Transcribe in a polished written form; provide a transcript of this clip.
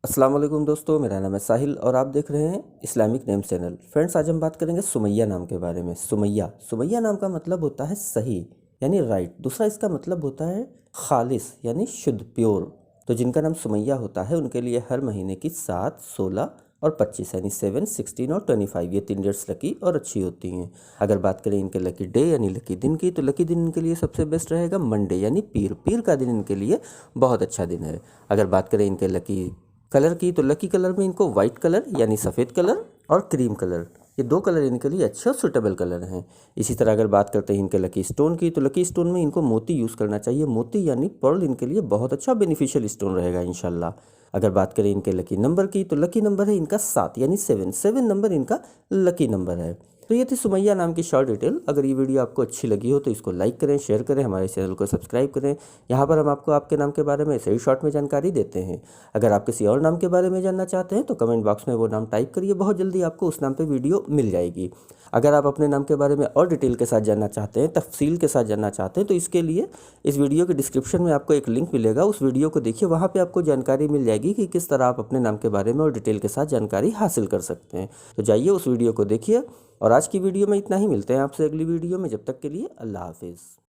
अस्सलाम वालेकुम दोस्तों, मेरा नाम है साहिल और आप देख रहे हैं इस्लामिक नेम चैनल। फ्रेंड्स, आज हम बात करेंगे सुमैया नाम के बारे में। सुमैया नाम का मतलब होता है सही यानी राइट। दूसरा इसका मतलब होता है खालिस यानी शुद्ध, प्योर। तो जिनका नाम सुमैया होता है उनके लिए हर महीने की 7, 16 और 25 यानी 7, 16 और 25 ये 3 डेट्स लकी और अच्छी होती हैं। अगर बात करें इनके लकी डे यानी लकी दिन की, तो लकी दिन इनके लिए सबसे बेस्ट रहेगा मंडे यानी पीर। पीर का दिन इनके लिए बहुत अच्छा दिन है। अगर बात करें इनके लकी कलर की, तो लकी कलर में इनको वाइट कलर यानी सफ़ेद कलर और क्रीम कलर, ये 2 कलर इनके लिए अच्छे और सुटेबल कलर हैं। इसी तरह अगर बात करते हैं इनके लकी स्टोन की, तो लकी स्टोन में इनको मोती यूज़ करना चाहिए। मोती यानी पर्ल इनके लिए बहुत अच्छा बेनिफिशियल स्टोन रहेगा इंशाल्लाह। अगर बात करें इनके लकी नंबर की, तो लकी नंबर है इनका 7 यानी 7 नंबर इनका लकी नंबर है। तो ये थी सुमैया नाम की शॉर्ट डिटेल। अगर ये वीडियो आपको अच्छी लगी हो तो इसको लाइक करें, शेयर करें, हमारे चैनल को सब्सक्राइब करें। यहाँ पर हम आपको आपके नाम के बारे में ऐसे ही शॉर्ट में जानकारी देते हैं। अगर आप किसी और नाम के बारे में जानना चाहते हैं तो कमेंट बॉक्स में वो नाम टाइप करिए, बहुत जल्दी आपको उस नाम पर वीडियो मिल जाएगी। अगर आप अपने नाम के बारे में और डिटेल के साथ जानना चाहते हैं, तफसील के साथ जानना चाहते हैं, तो इसके लिए इस वीडियो के डिस्क्रिप्शन में आपको एक लिंक मिलेगा, उस वीडियो को देखिए। वहाँ पे आपको जानकारी मिल जाएगी कि किस तरह आप अपने नाम के बारे में और डिटेल के साथ जानकारी हासिल कर सकते हैं। तो जाइए उस वीडियो को देखिए। और आज की वीडियो में इतना ही, मिलते हैं आपसे अगली वीडियो में। जब तक के लिए अल्लाह हाफिज़।